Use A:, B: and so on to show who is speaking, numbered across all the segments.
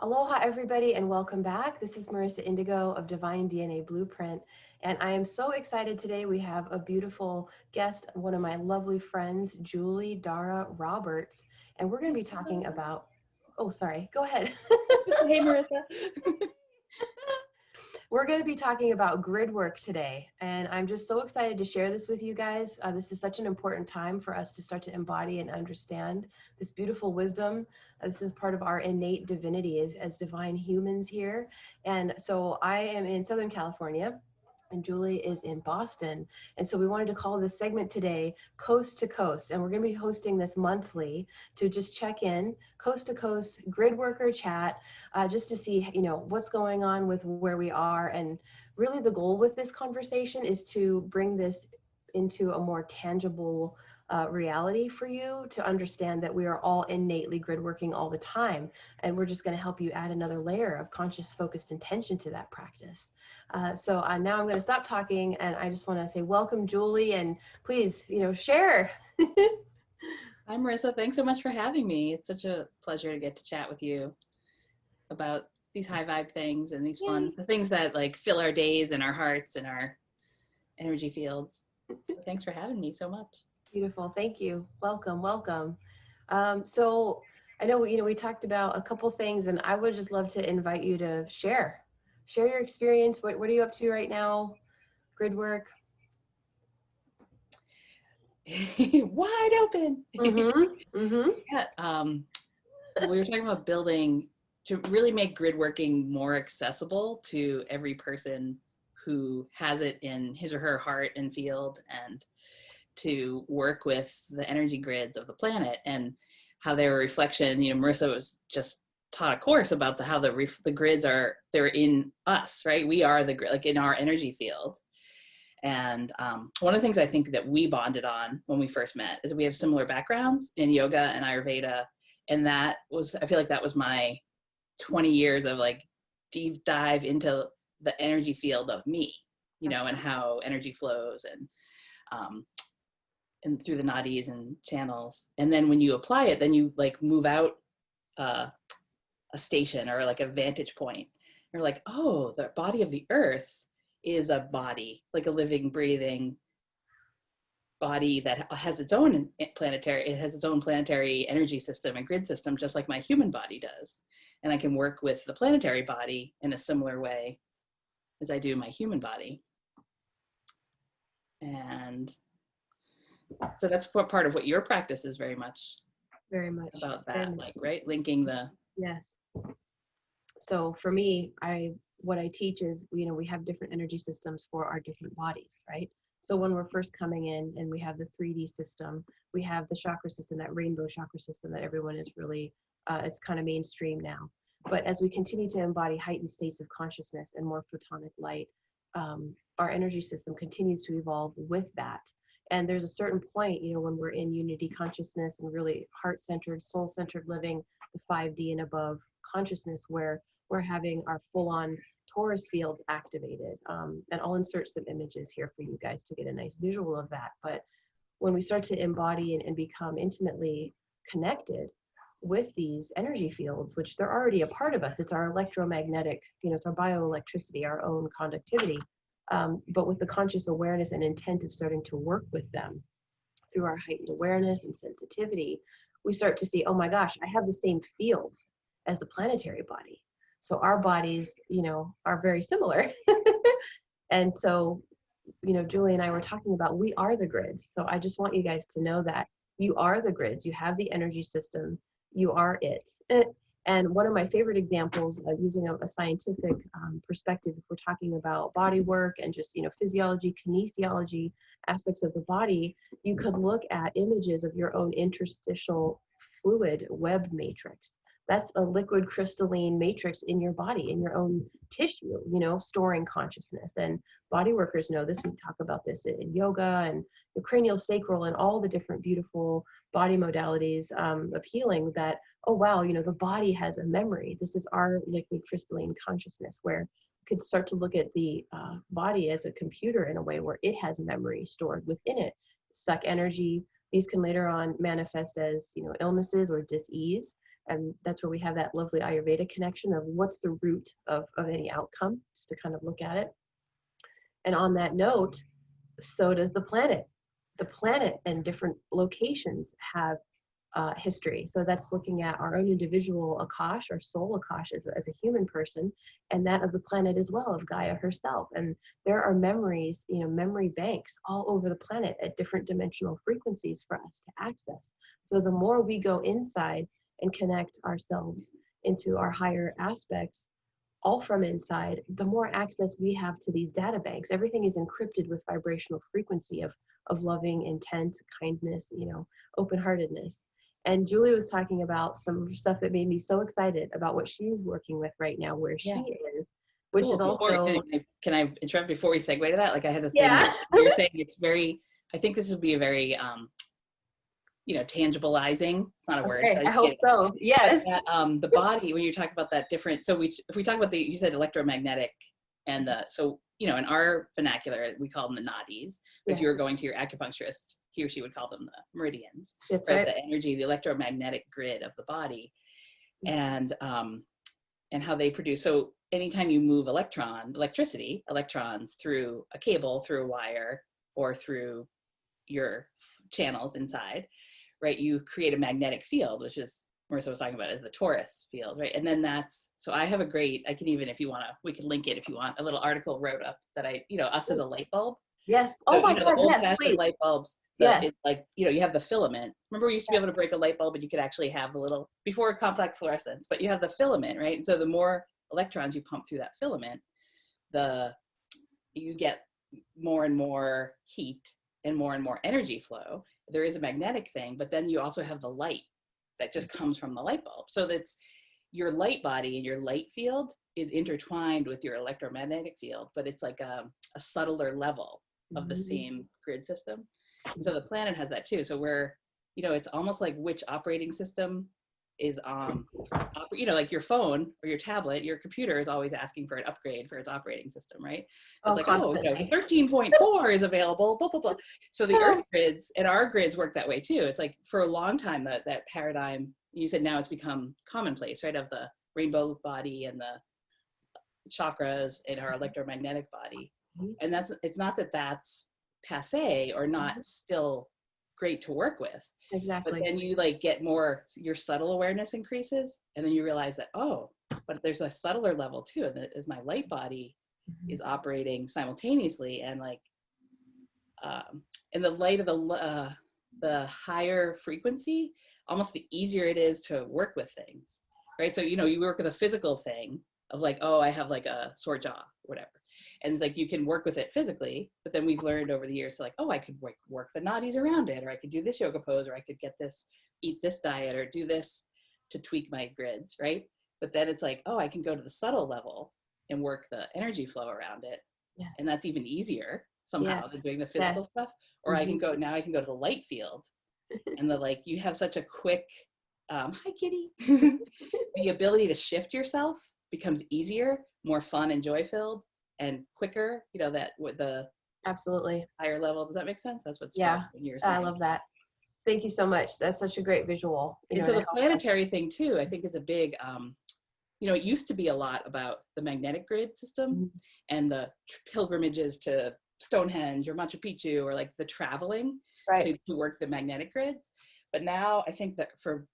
A: Aloha, everybody, and welcome back. This is Merissa Indigo of Divine DNA Blueprint, and I am so excited today. We have a beautiful guest, one of my lovely friends, Julie Dhara Roberts, and we're going to be talking about, oh, sorry, go ahead.
B: Hey, Merissa.
A: We're going to be talking about grid work today, and I'm just so excited to share this with you guys. This is such an important time for us to start to embody and understand this beautiful wisdom. This is part of our innate divinity as divine humans here. And so I am in Southern California, and Julie is in Boston. And so we wanted to call this segment today Coast to Coast. And we're going to be hosting this monthly to just check in, coast to coast grid worker chat, just to see, what's going on with where we are. And really the goal with this conversation is to bring this into a more tangible reality for you to understand that we are all innately grid working all the time. And we're just going to help you add another layer of conscious focused intention to that practice. So now I'm going to stop talking, and I just want to say welcome, Julie, and please, share.
B: Hi, Merissa. Thanks so much for having me. It's such a pleasure to get to chat with you about these high vibe things and these fun the things that like fill our days and our hearts and our energy fields. So thanks for having me so much.
A: Beautiful. Thank you. Welcome. Welcome. So I know, we talked about a couple things, and I would just love to invite you to share your experience. What are you up to right now? Grid work.
B: Wide open.
A: Mm-hmm. Mm-hmm.
B: Yeah. We were talking about building to really make grid working more accessible to every person who has it in his or her heart and field, and to work with the energy grids of the planet and how they're a reflection. Merissa was just taught a course about how the grids they're in us, right? We are the grid, like in our energy field. And one of the things I think that we bonded on when we first met is we have similar backgrounds in yoga and Ayurveda. And I feel like that was my 20 years of like deep dive into the energy field of me, and how energy flows and through the nadis and channels. And then when you apply it, then you like move out a station or like a vantage point. You're like, oh, the body of the earth is a body, like a living, breathing body that has its own planetary energy system and grid system, just like my human body does. And I can work with the planetary body in a similar way as I do my human body. And so that's what part of what your practice is very much about that, like, right? Linking the...
A: Yes. So for me, what I teach is, we have different energy systems for our different bodies, right? So when we're first coming in and we have the 3D system, we have the chakra system, that rainbow chakra system that everyone is really, it's kind of mainstream now. But as we continue to embody heightened states of consciousness and more photonic light, our energy system continues to evolve with that. And there's a certain point, when we're in unity consciousness and really heart-centered, soul-centered living, the 5D and above consciousness, where we're having our full-on Taurus fields activated. And I'll insert some images here for you guys to get a nice visual of that. But when we start to embody and become intimately connected with these energy fields, which they're already a part of us, it's our electromagnetic, it's our bioelectricity, our own conductivity. But with the conscious awareness and intent of starting to work with them through our heightened awareness and sensitivity, we start to see, oh my gosh, I have the same fields as the planetary body. So our bodies, are very similar. And so, Julie and I were talking about, we are the grids. So I just want you guys to know that you are the grids. You have the energy system. You are it. And one of my favorite examples, using a scientific perspective, if we're talking about body work and just, physiology, kinesiology, aspects of the body, you could look at images of your own interstitial fluid web matrix. That's a liquid crystalline matrix in your body, in your own tissue, storing consciousness. And body workers know this. We talk about this in yoga and the cranial sacral and all the different beautiful body modalities of healing, that, oh, wow, the body has a memory. This is our liquid crystalline consciousness, where we could start to look at the body as a computer in a way where it has memory stored within it, stuck energy. These can later on manifest as, illnesses or dis-ease. And that's where we have that lovely Ayurvedic connection of what's the root of any outcome, just to kind of look at it. And on that note, so does the planet. The planet and different locations have history. So that's looking at our own individual Akash, our soul Akash as a human person, and that of the planet as well, of Gaia herself. And there are memories, memory banks all over the planet at different dimensional frequencies for us to access. So the more we go inside and connect ourselves into our higher aspects, all from inside, the more access we have to these data banks. Everything is encrypted with vibrational frequency of loving intent, kindness, open-heartedness. And Julie was talking about some stuff that made me so excited about what she's working with right now, where she is, which is also.
B: Can I interrupt before we segue to that? Like I had a thing.
A: Yeah.
B: You're saying it's very. I think this would be a very, tangibilizing. It's not a word.
A: I hope so. Yes.
B: That, the body, when you talk about that different. So if we talk about you said electromagnetic, and so in our vernacular we call them the nadis. If you were going to your acupuncturist, he or she would call them the meridians.
A: That's right.
B: The energy, the electromagnetic grid of the body, and how they produce. So anytime you move electrons through a cable, through a wire, or through your channels inside, right, you create a magnetic field, which is Merissa was talking about as the torus field, right? And then so I have I can even, if you want to, we can link it if you want, a little article wrote up that us as a light bulb.
A: Yes. Oh my God,
B: the old
A: yes, please.
B: light bulbs, it's like, you have the filament. Remember we used to be able to break a light bulb and you could actually have the little, before complex fluorescence, but you have the filament, right? And so the more electrons you pump through that filament, you get more and more heat and more energy flow. There is a magnetic thing, but then you also have the light that just comes from the light bulb. So that's your light body and your light field is intertwined with your electromagnetic field, but it's like a subtler level of the same grid system. And so the planet has that too. So it's almost like which operating system is like your phone or your tablet, your computer is always asking for an upgrade for its operating system, right? It's the 13.4 is available, blah, blah, blah. So the earth grids and our grids work that way too. It's like for a long time that paradigm, you said now it's become commonplace, right? Of the rainbow body and the chakras in our electromagnetic body. And it's not that that's passe or not still great to work with.
A: Exactly.
B: But then you get more, your subtle awareness increases, and then you realize that, but there's a subtler level too, and that my light body is operating simultaneously, and in the light of the higher frequency, almost the easier it is to work with things, right? So you work with a physical thing of I have a sore jaw, whatever. And it's you can work with it physically, but then we've learned over the years to I could work the nadis around it, or I could do this yoga pose, or I could eat this diet, or do this to tweak my grids, right? But then it's I can go to the subtle level and work the energy flow around it.
A: Yes.
B: And that's even easier somehow than doing the physical stuff. Or I can go to the light field and you have such a quick, hi kitty, the ability to shift yourself becomes easier, more fun and joy filled, and quicker, that with the
A: absolutely
B: higher level. Does that make sense? That's what's
A: you're saying. I love that. Thank you so much. That's such a great visual.
B: And so the planetary thing too, I think is a big, it used to be a lot about the magnetic grid system and the pilgrimages to Stonehenge or Machu Picchu, or the traveling to work the magnetic grids. But now I think that for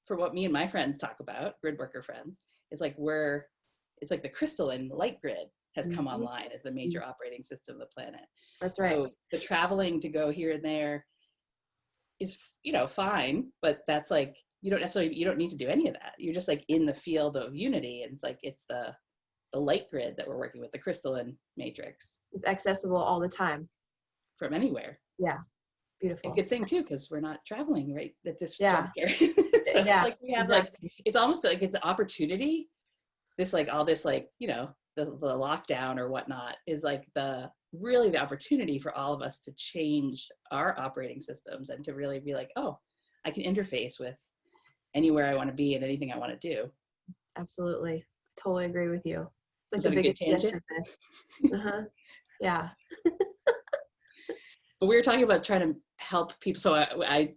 B: what me and my friends talk about, gridworker friends, is it's the crystalline light grid has come online as the major operating system of the planet.
A: That's right.
B: So the traveling to go here and there is, fine, but that's you don't need to do any of that. You're just in the field of unity, and it's the light grid that we're working with, the crystalline matrix.
A: It's accessible all the time.
B: From anywhere.
A: Yeah. Beautiful.
B: A good thing too, because we're not traveling right at this juncture. So we have it's almost it's an opportunity. This all this the lockdown or whatnot is really the opportunity for all of us to change our operating systems and to really be I can interface with anywhere I want to be and anything I want to do.
A: Absolutely. Totally agree with you.
B: That's a good tangent.
A: Yeah.
B: But we were talking about trying to help people. So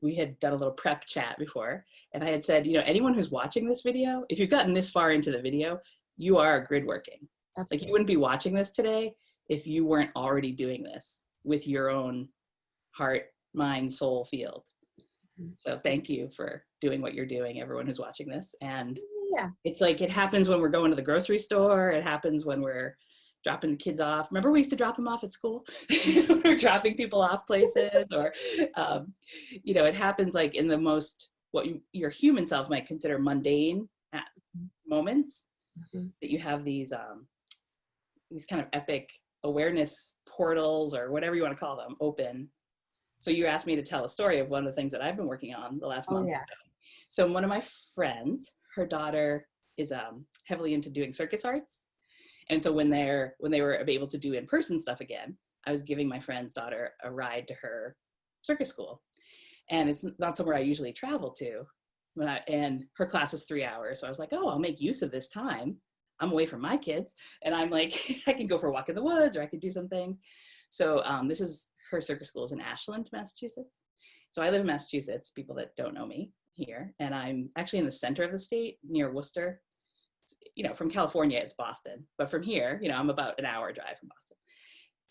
B: we had done a little prep chat before, and I had said, you know, anyone who's watching this video, if you've gotten this far into the video, you are gridworking. Like you wouldn't be watching this today if you weren't already doing this with your own heart, mind, soul field. So thank you for doing what you're doing, everyone who's watching this. And
A: yeah,
B: it's like, it happens when we're going to the grocery store. It happens when we're dropping the kids off. Remember we used to drop them off at school? We're dropping people off places, or, you know, it happens like in the most, what your human self might consider mundane moments, that you have these kind of epic awareness portals, or whatever you want to call them, open. So you asked me to tell a story of one of the things that I've been working on the last month.
A: Yeah.
B: So one of my friends, her daughter is heavily into doing circus arts. And so when they were able to do in-person stuff again, I was giving my friend's daughter a ride to her circus school. And it's not somewhere I usually travel to. And her class was 3 hours. So I was like, oh, I'll make use of this time. I'm away from my kids. And I'm like, I can go for a walk in the woods, or I could do some things. So her circus school is in Ashland, Massachusetts. So I live in Massachusetts, people that don't know me here. And I'm actually in the center of the state, near Worcester. You know, from California, it's Boston. But from here, you know, I'm about an hour drive from Boston.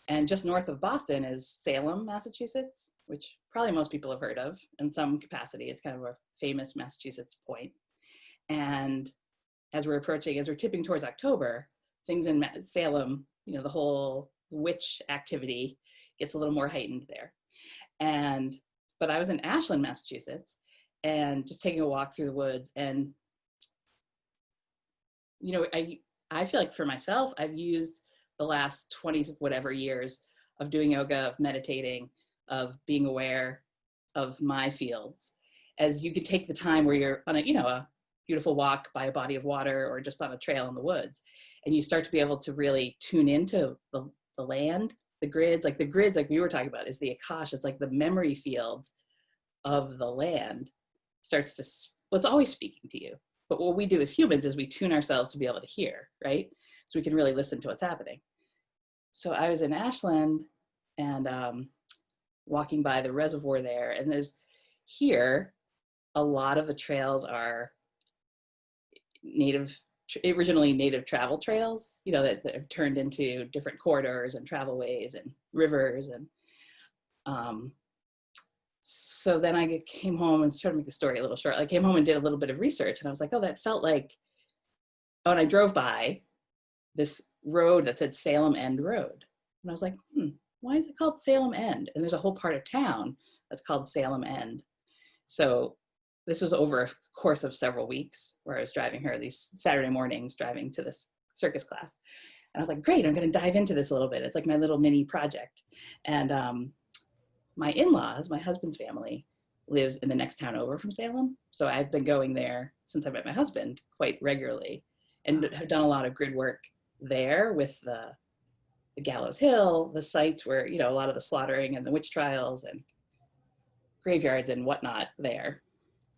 B: And just north of Boston is Salem, Massachusetts, which probably most people have heard of in some capacity. It's kind of a famous Massachusetts point. And as we're tipping towards October, things in Salem, you know, the whole witch activity gets a little more heightened there. But I was in Ashland, Massachusetts, and just taking a walk through the woods. And, you know, I feel like for myself, I've used the last 20 whatever years of doing yoga, of meditating, of being aware of my fields, as you could take the time where you're on a beautiful walk by a body of water, or just on a trail in the woods, and you start to be able to really tune into the land, the grids, like we were talking about, is the Akash. It's like the memory field of the land it's always speaking to you. But what we do as humans is we tune ourselves to be able to hear, right? So we can really listen to what's happening. So I was in Ashland and walking by the reservoir there, and here, a lot of the trails are originally native travel trails, you know, that have turned into different corridors and travel ways and rivers. And so then I came home and trying to make the story a little short. I came home and did a little bit of research, and I was like, oh, that felt like, and I drove by this road that said Salem End Road. And I was like, why is it called Salem End? And there's a whole part of town that's called Salem End. So this was over a course of several weeks where I was driving her these Saturday mornings, driving to this circus class. And I was like, great, I'm going to dive into this a little bit. It's like my little mini project. And my in-laws, my husband's family, lives in the next town over from Salem. So I've been going there since I met my husband quite regularly, and have done a lot of grid work there with the Gallows Hill, the sites where, you know, a lot of the slaughtering and the witch trials and graveyards and whatnot there,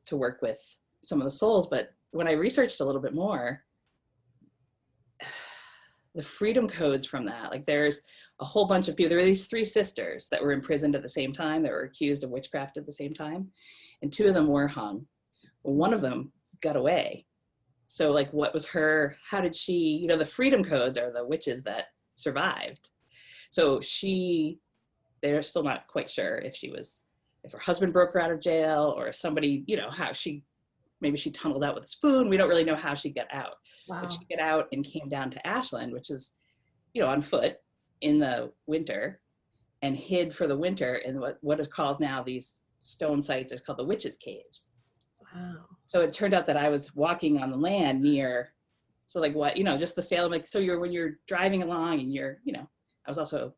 B: to work with some of the souls. But when I researched a little bit more, the freedom codes from that, like there's a whole bunch of people. There were these 3 sisters that were imprisoned at the same time, that were accused of witchcraft at the same time. And 2 of them were hung. One of them got away. So like, what was how did she, you know, the freedom codes are the witches that survived. So they're still not quite sure if her husband broke her out of jail, or somebody, you know, maybe she tunneled out with a spoon. We don't really know how she got out. Wow. But she got out and came down to Ashland, which is, you know, on foot in the winter, and hid for the winter in what is called now, these stone sites, is called the Witches' Caves. Wow. So it turned out that I was walking on the land near, so like what, you know, just the Salem, like, so when you're driving along and you're, you know, I was also,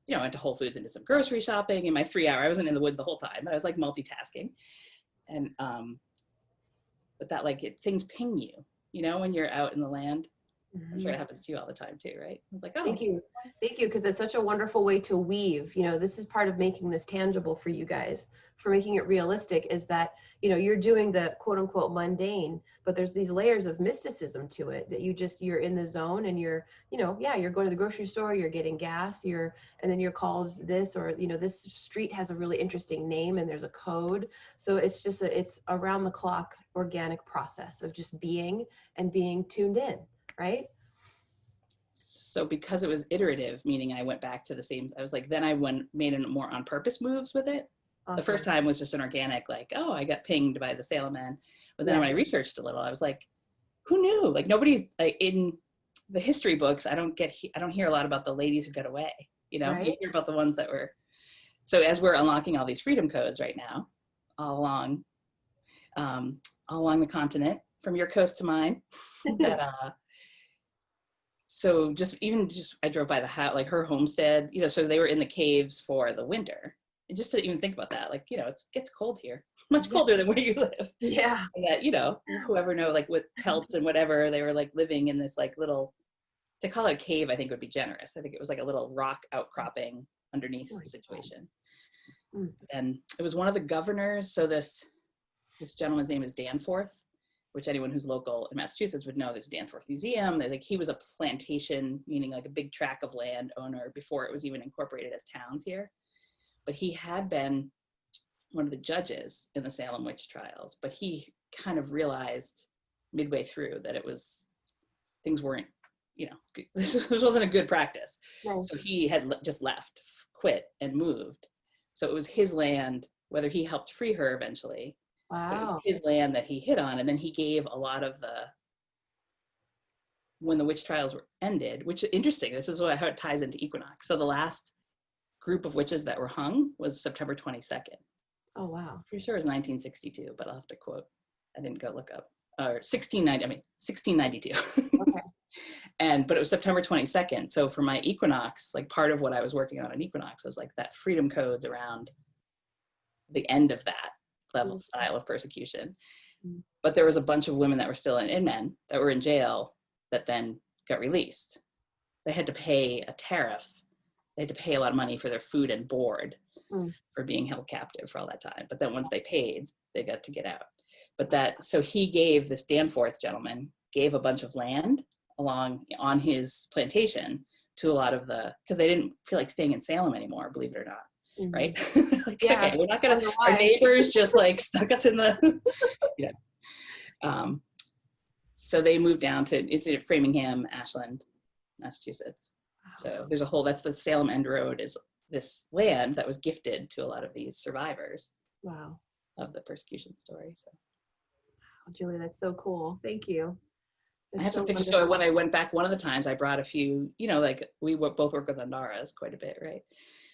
B: you know, went to Whole Foods and did some grocery shopping in my 3 hour. I wasn't in the woods the whole time, but I was like multitasking. And, but that, like, things ping you, you know, when you're out in the land. I'm sure it happens to you all the time too, right? It's like,
A: Thank
B: oh,
A: you. Thank you, because it's such a wonderful way to weave. This is part of making this tangible for you guys, for making it realistic, is that, you're doing the quote unquote mundane, but there's these layers of mysticism to it that you're in the zone, and you're, yeah, you're going to the grocery store, you're getting gas, and then you're called this, or, this street has a really interesting name and there's a code. So it's just it's around the clock organic process of just being and being tuned in, right?
B: so because it was iterative, meaning I went back to the same, I was like, then I made a more on purpose moves with it.
A: Awesome.
B: The first time was just an organic, like, oh, I got pinged by the Salem man. But then when I researched a little, I was like, who knew? Like, nobody's like, in the history books, I don't hear a lot about the ladies who got away.
A: Right.
B: You hear about the ones that were. So as we're unlocking all these freedom codes right now, all along the continent, from your coast to mine, that so I drove by the house, like her homestead, so they were in the caves for the winter. And just to even think about that, like, it gets cold here, much colder than where you live.
A: Yeah.
B: And that, whoever know, like with pelts and whatever, they were like living in this like little, to call it a cave, I think would be generous. I think it was like a little rock outcropping underneath the situation. And it was one of the governors. So this gentleman's name is Danforth, which anyone who's local in Massachusetts would know. There's Danforth Museum. Like, he was a plantation, meaning like a big tract of land owner before it was even incorporated as towns here. But he had been one of the judges in the Salem witch trials, but he kind of realized midway through that things weren't, this wasn't a good practice. Right. So he had just quit and moved. So it was his land, whether he helped free her eventually. Wow. But it was his land that he hit on. And then he gave a lot of when the witch trials were ended, which is interesting. This is how it ties into equinox. So the last group of witches that were hung was September 22nd.
A: Oh, wow.
B: Pretty sure it was 1962, but I'll have to quote. I didn't go look up. Or 1692. Okay. But it was September 22nd. So for my equinox, like part of what I was working on equinox was like that freedom codes around the end of that level style of persecution. But there was a bunch of women that were still in men that were in jail that then got released. They had to pay a tariff. They had to pay a lot of money for their food and board for being held captive for all that time. But then once they paid, they got to get out. So he gave, this Danforth gentleman, gave a bunch of land on his plantation to a lot of because they didn't feel like staying in Salem anymore, believe it or not. Mm-hmm. Right? Like, yeah. Okay, we're not gonna, our neighbors just like stuck us in the, so they moved down to, it's in Framingham, Ashland, Massachusetts. Wow. So there's that's the Salem End Road, is this land that was gifted to a lot of these survivors. Wow. Of the persecution story. So.
A: Wow, Julie, that's so cool. Thank you.
B: I have some pictures. So when I went back one of the times, I brought a few, like we both work with Andaras quite a bit, right?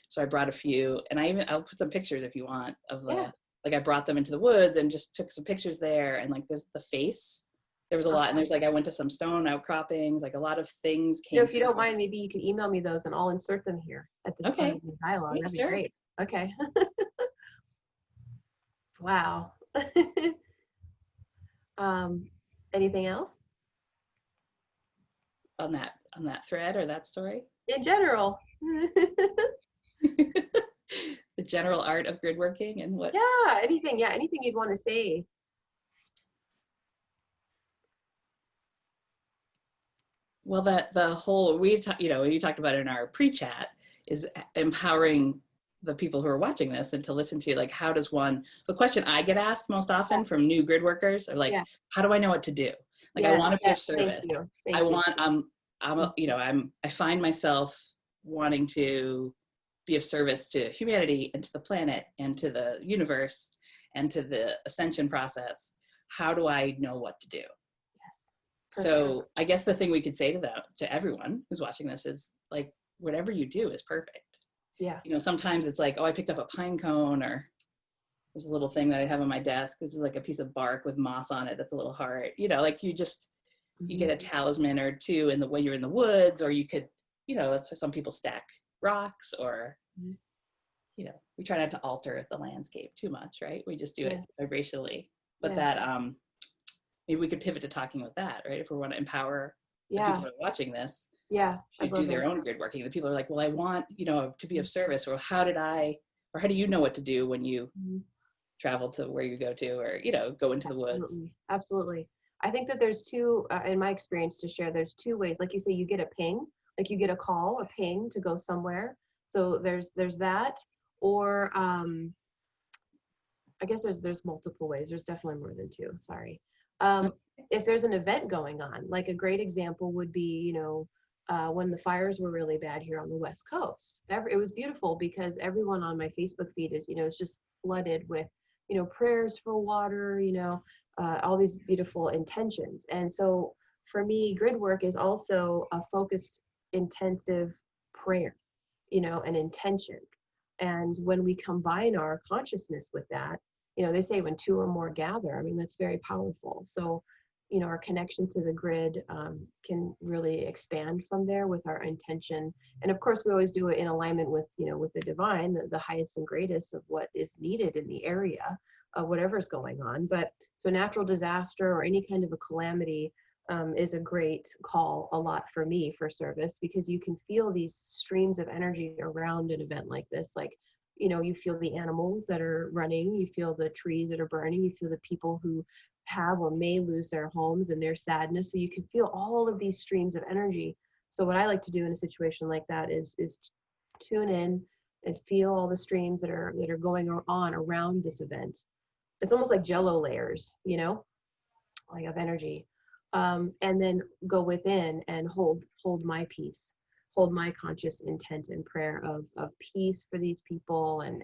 B: So I brought a few, and I'll put some pictures if you want of like I brought them into the woods and just took some pictures there. And like there's the face, there was a lot. And there's like, I went to some stone outcroppings, like a lot of things came.
A: If you don't mind, maybe you can email me those and I'll insert them here at this point in the dialogue. That'd be great. Okay. Wow. Anything else?
B: On that thread or that story?
A: In general.
B: The general art of gridworking and what?
A: Yeah, anything you'd want to say.
B: Well, the whole, you talked about it in our pre-chat, is empowering the people who are watching this and to listen to, like, how does the question I get asked most often from new grid workers are like, how do I know what to do? Like, I want to be of service. I find myself wanting to be of service to humanity and to the planet and to the universe and to the ascension process. How do I know what to do? So I guess the thing we could say to everyone who's watching this is, like, whatever you do is perfect. Yeah. Sometimes it's like, oh, I picked up a pine cone, or there's a little thing that I have on my desk. This is like a piece of bark with moss on it. That's a little heart. Like you just, you get a talisman or two when you're in the woods, or you could, that's why some people stack rocks, or, we try not to alter the landscape too much, right? We just do it vibrationally. But that, maybe we could pivot to talking about that, right? If we want to empower the
A: Yeah.
B: people who are watching this
A: Yeah. I
B: should do
A: love
B: their
A: it.
B: own grid working. The people are like, well, I want, to be of service, or how do you know what to do when you
A: Mhm.
B: travel to where you go to, or, go into the woods?
A: Absolutely. Absolutely. I think that there's two, in my experience to share, there's two ways. Like you say, you get a ping, like you get a call, a ping to go somewhere. So there's that, or I guess there's multiple ways. There's definitely more than two. Sorry. Um, if there's an event going on, like a great example would be, when the fires were really bad here on the West Coast. It was beautiful because everyone on my Facebook feed is just flooded with, prayers for water, all these beautiful intentions. And so for me, grid work is also a focused, intensive prayer, an intention. And when we combine our consciousness with that, they say when two or more gather, I mean, that's very powerful. So, our connection to the grid can really expand from there with our intention. And of course, we always do it in alignment with, with the divine, the highest and greatest of what is needed in the area of whatever's going on. But so natural disaster or any kind of a calamity is a great call a lot for me for service, because you can feel these streams of energy around an event like this. Like, you feel the animals that are running, you feel the trees that are burning, you feel the people who have or may lose their homes and their sadness. So you can feel all of these streams of energy. So what I like to do in a situation like that is tune in and feel all the streams that are going on around this event. It's almost like jello layers, like of energy. And then go within and hold my peace, hold my conscious intent and prayer of peace for these people, and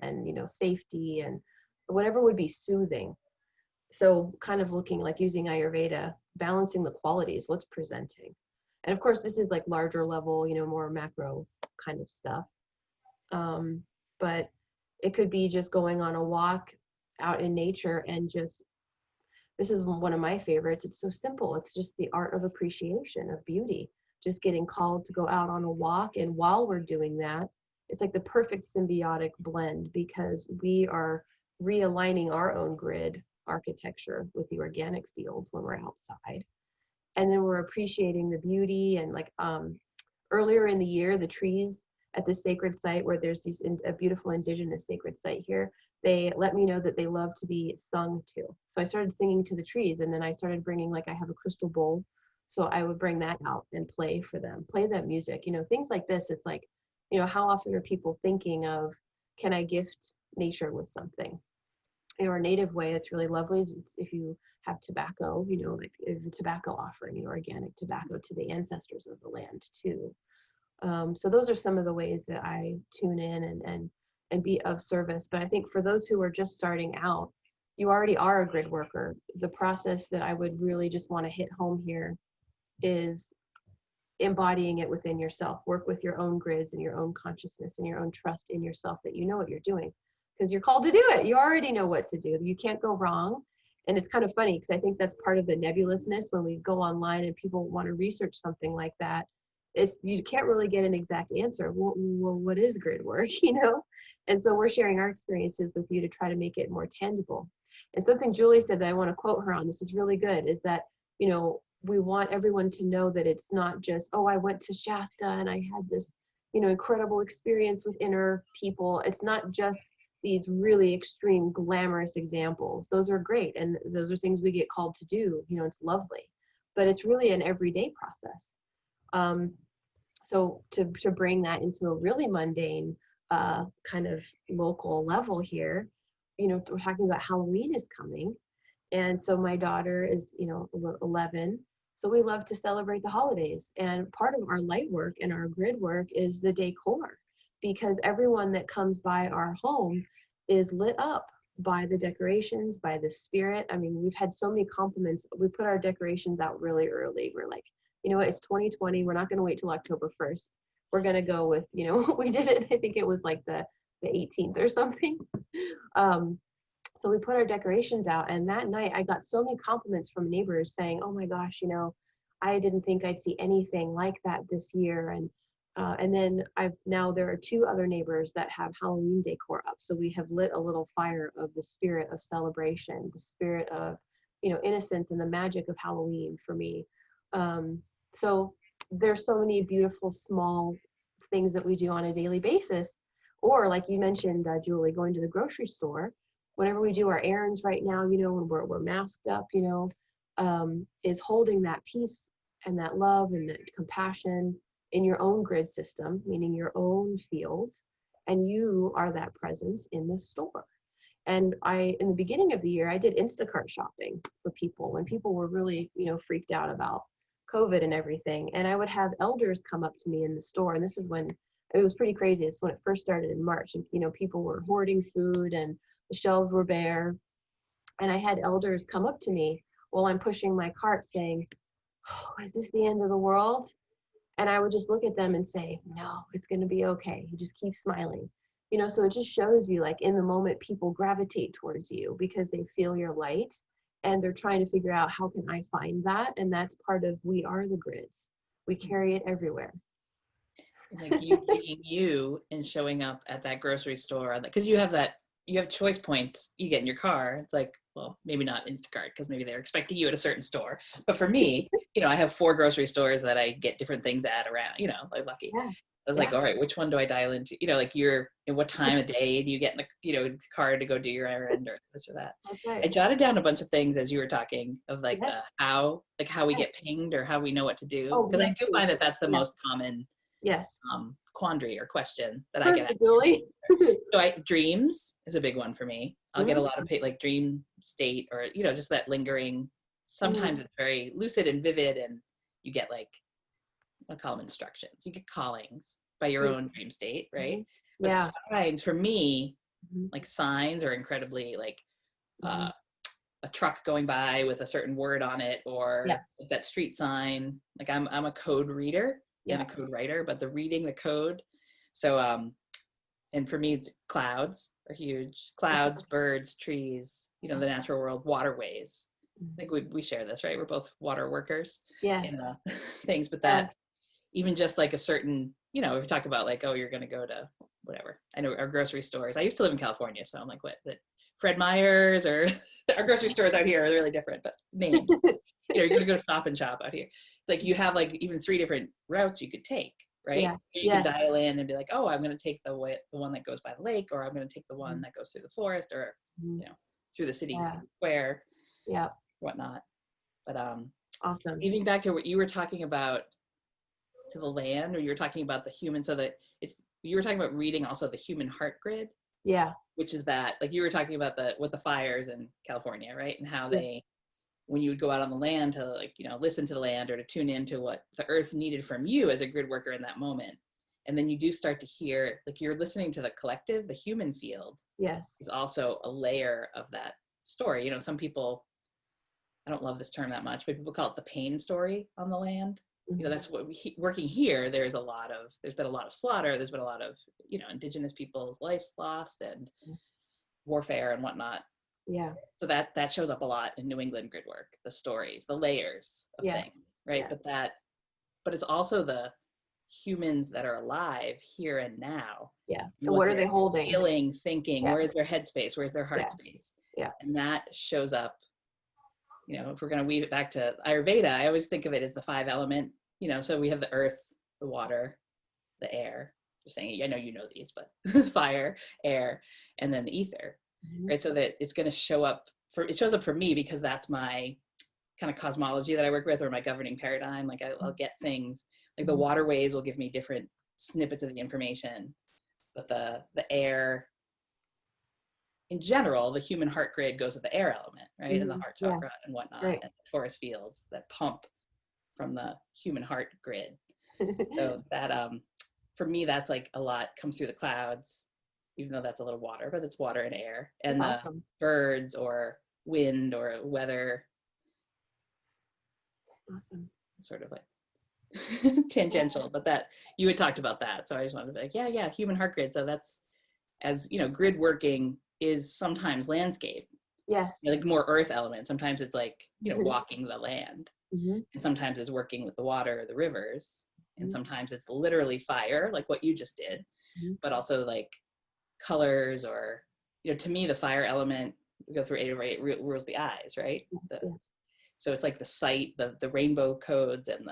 A: safety, and whatever would be soothing. So kind of looking like using Ayurveda, balancing the qualities, what's presenting. And of course, this is like larger level, more macro kind of stuff. But it could be just going on a walk out in nature and just, this is one of my favorites. It's so simple. It's just the art of appreciation, of beauty, just getting called to go out on a walk. And while we're doing that, it's like the perfect symbiotic blend, because we are realigning our own grid architecture with the organic fields when we're outside. And then we're appreciating the beauty. And like earlier in the year, the trees at the sacred site where there's a beautiful indigenous sacred site here, they let me know that they love to be sung to. So I started singing to the trees, and then I started bringing, like, I have a crystal bowl. So I would bring that out and play for them, play that music, things like this. It's like, how often are people thinking of, can I gift nature with something? In our native way, it's really lovely is if you have tobacco, like a tobacco offering, organic tobacco to the ancestors of the land too. So those are some of the ways that I tune in and be of service. But I think for those who are just starting out, you already are a grid worker. The process that I would really just want to hit home here is embodying it within yourself. Work with your own grids and your own consciousness and your own trust in yourself that you know what you're doing, because you're called to do it. You already know what to do. You can't go wrong. And it's kind of funny because I think that's part of the nebulousness when we go online and people want to research something like that. You can't really get an exact answer. Well, what is grid work, And so we're sharing our experiences with you to try to make it more tangible. And something Julie said that I want to quote her on, this is really good, is that, we want everyone to know that it's not just, oh, I went to Shasta and I had this, incredible experience with inner people. It's not just these really extreme, glamorous examples. Those are great. And those are things we get called to do. It's lovely. But it's really an everyday process. So to bring that into a really mundane kind of local level here, we're talking about Halloween is coming. And so my daughter is, 11. So we love to celebrate the holidays. And part of our light work and our grid work is the decor, because everyone that comes by our home is lit up by the decorations, by the spirit. I mean, we've had so many compliments. We put our decorations out really early. We're like, it's 2020. We're not going to wait till October 1st. We're going to go with, we did it. I think it was like the 18th or something. So we put our decorations out, and that night I got so many compliments from neighbors saying, oh my gosh, I didn't think I'd see anything like that this year. And then there are 2 other neighbors that have Halloween decor up. So we have lit a little fire of the spirit of celebration, the spirit of, innocence and the magic of Halloween for me. So there's so many beautiful small things that we do on a daily basis. Or like you mentioned, Julie, going to the grocery store, whenever we do our errands right now, you know, when we're masked up, you know, is holding that peace and that love and that compassion in your own grid system, meaning your own field, and you are that presence in the store. And in the beginning of the year, I did Instacart shopping for people when people were really, you know, freaked out about COVID and everything. And I would have elders come up to me in the store. And this is when it was pretty crazy. It's when it first started in March. And, you know, people were hoarding food and the shelves were bare. And I had elders come up to me while I'm pushing my cart saying, "Oh, is this the end of the world?" And I would just look at them and say, "No, it's going to be okay. You just keep smiling." You know, so it just shows you, like, in the moment, people gravitate towards you because they feel your light and they're trying to figure out, how can I find that? And that's part of, we are the grids. We carry it everywhere.
B: Like you being you and showing up at that grocery store, because you have choice points you get in your car. It's like, well, maybe not Instacart because maybe they're expecting you at a certain store. But for me, you know, I have 4 grocery stores that I get different things at around, you know, like lucky.
A: Yeah.
B: I was like, all right, which one do I dial into? You know, like what time of day do you get in the, you know, car to go do your errand or this or that?
A: That's right.
B: I jotted down a bunch of things as you were talking of like how we get pinged or how we know what to do. Because I do find that that's the most common quandary or question that I get asked.
A: Really?
B: So dreams is a big one for me. I'll get a lot of like dream state, or, you know, just that lingering. Sometimes it's very lucid and vivid, and you get like, I call them instructions. You get callings by your own dream state, right? But signs for me, like signs are incredibly like a truck going by with a certain word on it, or that street sign. Like I'm a code reader and a code writer, but reading the code. So and for me, it's clouds are huge. Clouds, birds, trees, you know, the natural world, waterways. I think we share this, right? We're both water workers in things, but that even just like a certain, you know, if we talk about like, oh, you're going to go to whatever. I know our grocery stores. I used to live in California, so I'm like, what is it? Fred Meyer's, or our grocery stores out here are really different, but names. You know, you're going to go to Stop and Shop out here. It's like you have like even 3 different routes you could take, right?
A: Yeah.
B: You can dial in and be like, oh, I'm going to take the one that goes by the lake, or I'm going to take the one that goes through the forest, or you know, through the city square, whatnot. But
A: awesome.
B: Even back to what you were talking about, to the land, or you were talking about the human, so that you were talking about reading also the human heart grid, which is that, like you were talking about with the fires in California, right? And how they, when you would go out on the land to, like, you know, listen to the land or to tune into what the earth needed from you as a grid worker in that moment, and then you do start to hear, like, you're listening to the collective, the human field is also a layer of that story. You know, some people, I don't love this term that much, but people call it the pain story on the land. You know, that's what working here, there's been a lot of slaughter, there's been a lot of, you know, indigenous people's lives lost and warfare and whatnot. So that shows up a lot in New England grid work, the stories, the layers of things, right? But it's also the humans that are alive here and now.
A: And what are they holding?
B: Feeling, thinking, where is their headspace, where's their heart space? And that shows up. You know, if we're going to weave it back to Ayurveda, I always think of it as the 5 element, you know, so we have the earth, the water, the air, just saying, I know you know these, but fire, air, and then the ether, right? So that it's going to show up it shows up for me because that's my kind of cosmology that I work with, or my governing paradigm. Like I'll get things like the waterways will give me different snippets of the information, but the air, in general, the human heart grid goes with the air element, right? And the heart chakra and whatnot, and the forest fields that pump from the human heart grid. So that, for me, that's like a lot comes through the clouds, even though that's a little water, but it's water and air, and that's the birds or wind or weather.
A: Awesome.
B: Sort of like tangential, but that you had talked about that. So I just wanted to be like, human heart grid. So that's, as you know, grid working is sometimes landscape, like more earth element. Sometimes it's like, you know, walking the land, and sometimes it's working with the water, the rivers, and sometimes it's literally fire, like what you just did, but also like colors, or, you know, to me the fire element, we go through 8 over 8 rules the eyes, right? So it's like the sight, the rainbow codes, and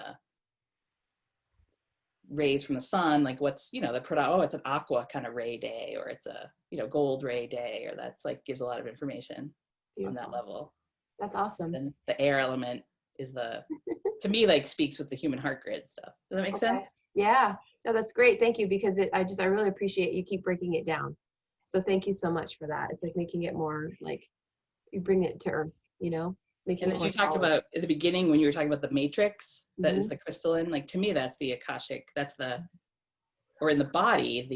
B: rays from the sun, like what's, you know, oh, it's an aqua kind of ray day, or it's a, you know, gold ray day, or that's like gives a lot of information. Beautiful. On that level.
A: That's awesome.
B: And the air element is to me, like speaks with the human heart grid stuff. Does that make sense?
A: Yeah. No, that's great. Thank you, because I really appreciate you keep breaking it down. So thank you so much for that. It's like making it more like you bring it to earth, you know?
B: And then you talked about at the beginning when you were talking about the matrix, that is the crystalline, like to me, that's the Akashic, that's or in the body,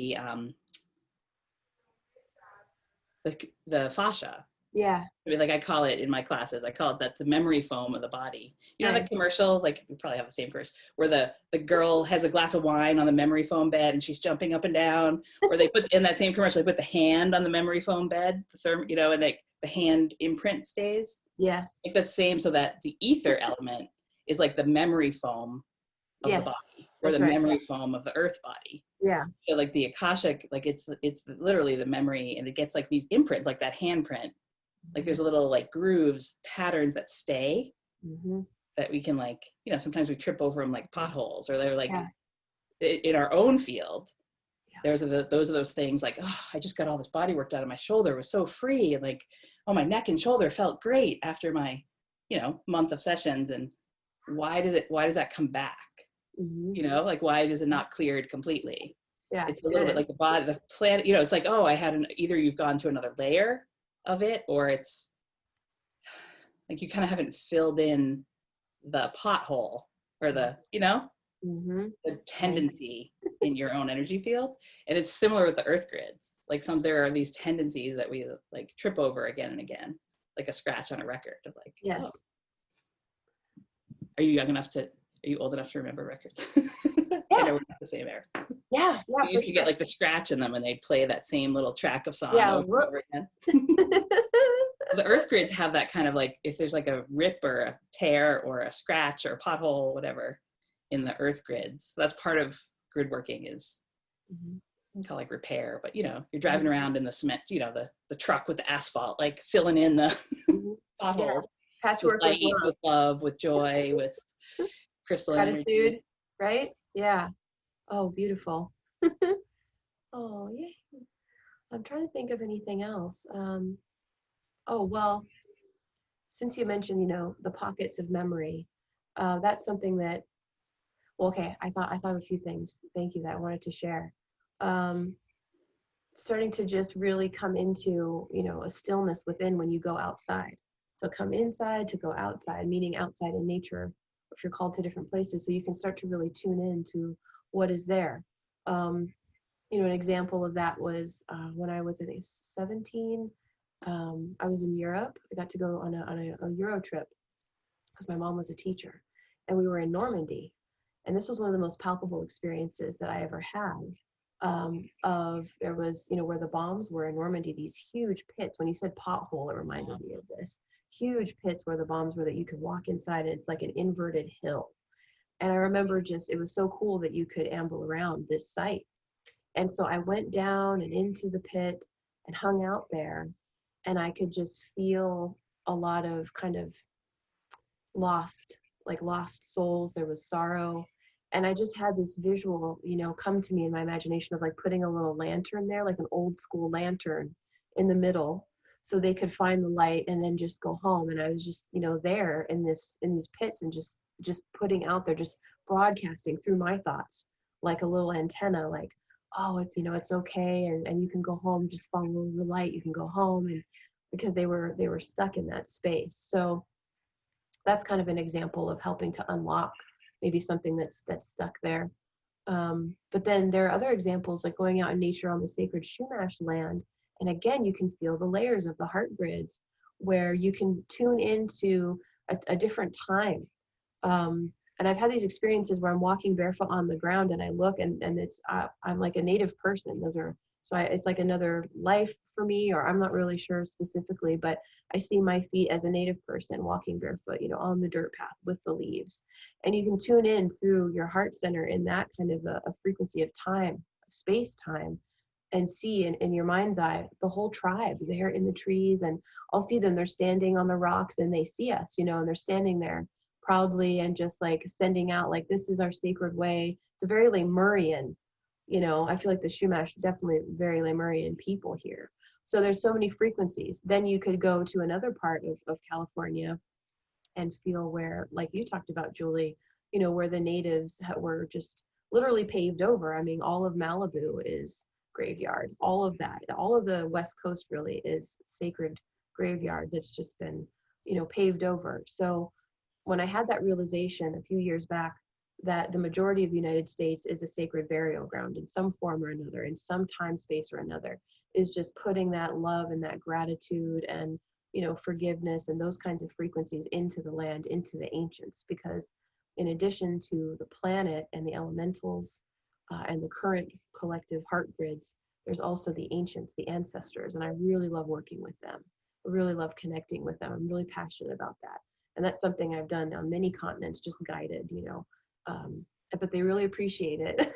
B: the fascia.
A: Yeah.
B: I mean, like I call it in my classes, I call it that's the memory foam of the body. You know, that commercial, like we probably have the same first, where the girl has a glass of wine on the memory foam bed and she's jumping up and down, or they put in that same commercial, they put the hand on the memory foam bed, you know, and like the hand imprint stays.
A: Yes.
B: Like that's same, so that the ether element is like the memory foam of the body, or the memory foam of the earth body.
A: Yeah.
B: So like the Akashic, like it's literally the memory, and it gets like these imprints, like that handprint. Like there's a little like grooves, patterns that stay, that we can like, you know, sometimes we trip over them like potholes, or they're like in our own field. Those are those things like, oh, I just got all this body work out of my shoulder. It was so free. And like, oh, my neck and shoulder felt great after my, you know, month of sessions. And why does that come back? You know, like, why is it not cleared completely? Yeah. It's a little bit like the body, the planet, you know, it's like, oh, either you've gone to another layer of it, or it's like you kind of haven't filled in the pothole, or the, you know, the tendency in your own energy field. And it's similar with the earth grids. Like there are these tendencies that we like trip over again and again, like a scratch on a record of like, oh. Are you old enough to remember records? I know we're not the same era. Yeah. We used to get like the scratch in them, and they'd play that same little track of song over and over again. The earth grids have that kind of like, if there's like a rip or a tear or a scratch or a pothole, whatever, in the earth grids, that's part of grid working is call like repair. But you know, you're driving around in the cement, you know, the truck with the asphalt, like filling in the potholes.
A: Patchwork
B: with love, with joy, with crystal
A: gratitude,
B: energy.
A: Right? Yeah. Oh, beautiful. Oh, yeah. I'm trying to think of anything else. Oh, well, since you mentioned, you know, the pockets of memory, that's something that, well, okay, I thought of a few things. Thank you, that I wanted to share. Starting to just really come into, you know, a stillness within when you go outside. So come inside to go outside, meaning outside in nature, if you're called to different places, so you can start to really tune in to what is there. You know, an example of that was when I was 17, I was in Europe. I got to go on a Euro trip because my mom was a teacher, and we were in Normandy. And this was one of the most palpable experiences that I ever had. There was, you know, where the bombs were in Normandy, these huge pits. When you said pothole, it reminded me of this. Huge pits where the bombs were that you could walk inside, and it's like an inverted hill. And I remember it was so cool that you could amble around this site. And so I went down and into the pit and hung out there, and I could just feel a lot of kind of lost souls. There was sorrow. And I just had this visual, you know, come to me in my imagination of like putting a little lantern there, like an old school lantern in the middle, so they could find the light and then just go home. And I was just, you know, there in these pits, and just putting out there, just broadcasting through my thoughts, like a little antenna, like, oh, it's, you know, it's okay, and you can go home, just follow the light, you can go home. And because they were stuck in that space. So that's kind of an example of helping to unlock maybe something that's stuck there. But then there are other examples, like going out in nature on the sacred Shumash land. And again, you can feel the layers of the heart grids, where you can tune into a different time. And I've had these experiences where I'm walking barefoot on the ground, and I look, and it's I'm like a native person. It's like another life for me, or I'm not really sure specifically, but I see my feet as a native person walking barefoot, you know, on the dirt path with the leaves. And you can tune in through your heart center in that kind of a frequency of time, of space time, and see in your mind's eye the whole tribe there in the trees. And I'll see them, they're standing on the rocks, and they see us, you know, and they're standing there proudly and just like sending out like, this is our sacred way. It's a very Lemurian, you know, I feel like the Shumash definitely very Lemurian people here. So there's so many frequencies. Then you could go to another part of California and feel where, like you talked about, Julie, you know, where the natives were just literally paved over. I mean, all of Malibu is graveyard. All of that, all of the West Coast really is sacred graveyard that's just been, you know, paved over. So when I had that realization a few years back that the majority of the United States is a sacred burial ground in some form or another, in some time, space or another, is just putting that love and that gratitude and, you know, forgiveness and those kinds of frequencies into the land, into the ancients, because in addition to the planet and the elementals and the current collective heart grids, there's also the ancients, the ancestors, and I really love working with them. I really love connecting with them. I'm really passionate about that. And that's something I've done on many continents, just guided, you know, but they really appreciate it.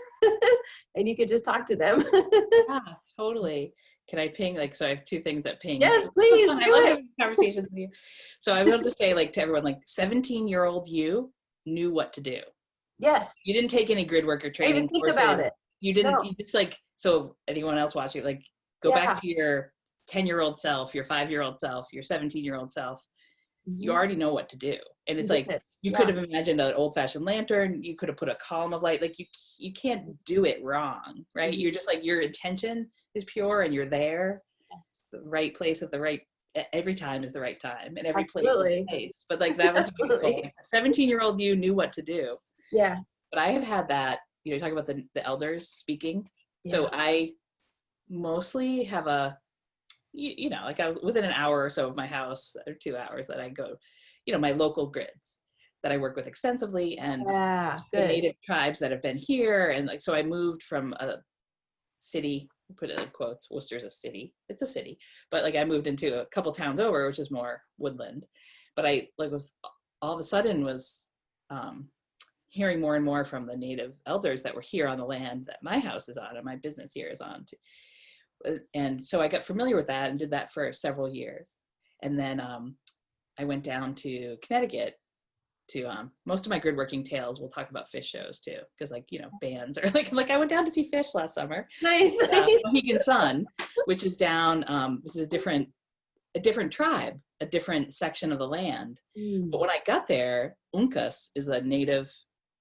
A: And you could just talk to them.
B: Yeah, totally. Can I ping, like, so I have two things that ping.
A: Yes, please.
B: I love having conversations with you. So I will just say, like, to everyone, like, 17-year-old you knew what to do.
A: Yes.
B: You didn't take any grid worker
A: I
B: training
A: even think
B: courses.
A: about it.
B: You didn't,
A: No.
B: you just like, so anyone else watching, like, go back to your 10-year-old self, your 5-year-old self, your 17-year-old self. You already know what to do. And it's like, you could have imagined an old-fashioned lantern, you could have put a column of light, like you can't do it wrong, right? You're just like, your intention is pure and you're there.
A: Yes.
B: The right place at the right, every time is the right time, and every place
A: Absolutely.
B: is the place. But like, that was beautiful. Like, a 17-year-old you knew what to do.
A: Yeah.
B: But I have had that, you know, talking about the elders speaking.
A: Yes.
B: So I mostly have a, you know, like within an hour or so of my house, or 2 hours, that I go, you know, my local grids that I work with extensively, and the native tribes that have been here. And like, so I moved from a city, put it in quotes, Worcester's a city, it's a city, but like I moved into a couple towns over, which is more woodland. But I like was all of a sudden was hearing more and more from the native elders that were here on the land that my house is on and my business here is on too. And so I got familiar with that and did that for several years. And then I went down to Connecticut to most of my gridworking tales will talk about fish shows too, because like, you know, bands are like I went down to see fish last summer.
A: Nice.
B: Mohegan Sun, which is down, this is a different tribe, a different section of the land. But when I got there, Uncas is a native,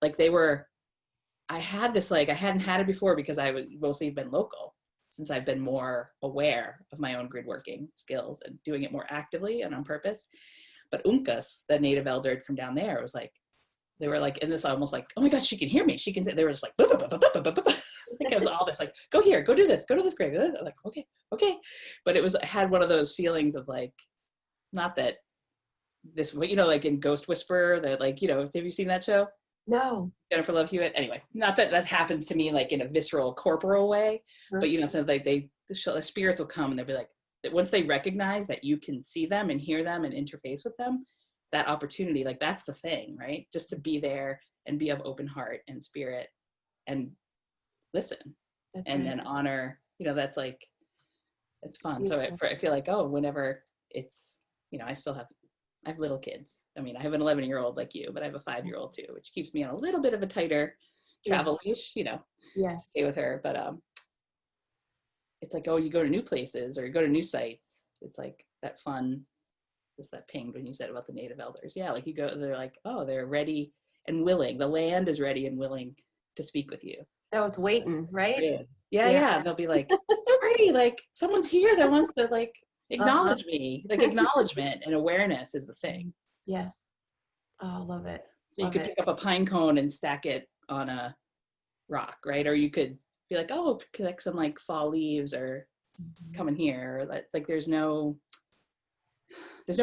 B: like I had this, like I hadn't had it before because I was mostly been local, since I've been more aware of my own gridworking skills and doing it more actively and on purpose. But Uncas, the native elder from down there, was like, they were like in this almost like, oh my gosh, she can hear me. She can say, they were just like, like it was all this like, go here, go do this grave. I'm like, okay. But it was, I had one of those feelings of like, not that this, you know, like in Ghost Whisperer, that like, you know, have you seen that show?
A: No.
B: Jennifer Love Hewitt. Anyway, not that that happens to me like in a visceral, corporal way, but you know, so like the spirits will come and they'll be like, once they recognize that you can see them and hear them and interface with them, that opportunity, like that's the thing, right? Just to be there and be of open heart and spirit and listen. That's and then honor, you know, that's like, it's fun. So I feel like, oh, whenever it's, you know, I have little kids. I mean, I have an 11-year-old like you, but I have a 5-year-old too, which keeps me on a little bit of a tighter travel leash, you know, stay with her. But it's like, oh, you go to new places or you go to new sites. It's like that fun, just that pinged when you said about the native elders. Yeah, like you go, they're like, oh, they're ready and willing. The land is ready and willing to speak with you.
A: Oh, it's waiting, right?
B: It is. Yeah. They'll be like, pretty, like someone's here that wants to like acknowledge me. Like acknowledgement and awareness is the thing.
A: Yes. Oh, love it.
B: So you could pick up a pine cone and stack it on a rock, right? Or you could be like, oh, collect some like fall leaves or come in here. Or like there's no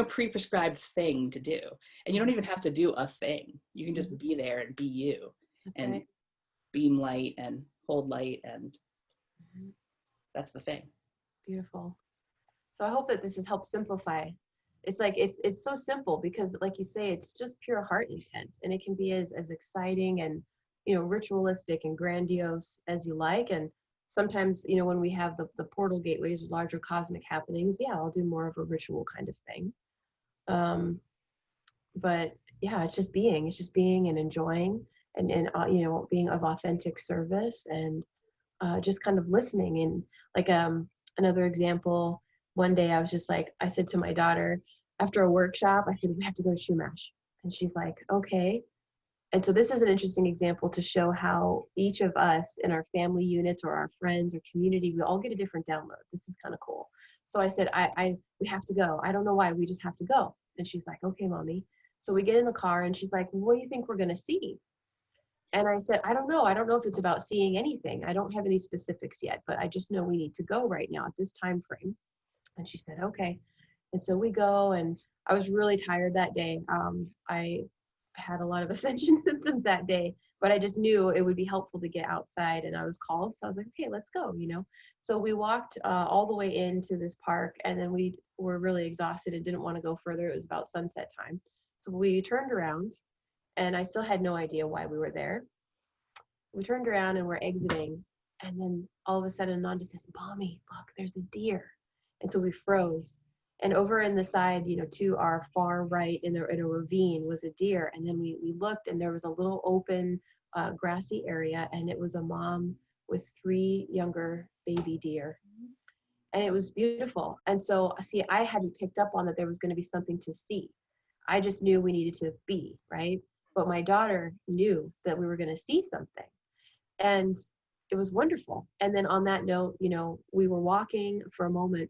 B: pre-prescribed thing to do. And you don't even have to do a thing. You can just be there and be you. That's and right. Beam light and hold light, and that's the thing. Beautiful.
A: So I hope that this has helped simplify. It's like, it's so simple because like you say, it's just pure heart intent, and it can be as exciting and, you know, ritualistic and grandiose as you like. And sometimes, you know, when we have the portal gateways, larger cosmic happenings, I'll do more of a ritual kind of thing. But yeah, it's just being and enjoying and you know, being of authentic service and just kind of listening. And like another example, one day I was just like, I said to my daughter after a workshop, I said, we have to go to Shumash. And she's like, okay. And so this is an interesting example to show how each of us in our family units or our friends or community, we all get a different download. This is kind of cool. So I said, we have to go. I don't know why, we just have to go. And she's like, okay, mommy. So we get in the car and she's like, what do you think we're going to see? And I said, I don't know. I don't know if it's about seeing anything. I don't have any specifics yet, but I just know we need to go right now at this time frame. And she said, okay. And so we go, and I was really tired that day. I had a lot of ascension symptoms that day, but I just knew it would be helpful to get outside, and I was called. So I was like, okay, let's go, you know? So we walked all the way into this park, and then we were really exhausted and didn't want to go further. It was about sunset time. So we turned around, and I still had no idea why we were there. We turned around and we're exiting, and then all of a sudden Nanda says, mommy, look, there's a deer. And so we froze. And over in the side, you know, to our far right in a ravine was a deer. And then we looked, and there was a little open grassy area, and it was a mom with 3 younger baby deer. And it was beautiful. And so, see, I hadn't picked up on that there was going to be something to see. I just knew we needed to be, right? But my daughter knew that we were going to see something. And it was wonderful. And then on that note, you know, we were walking for a moment,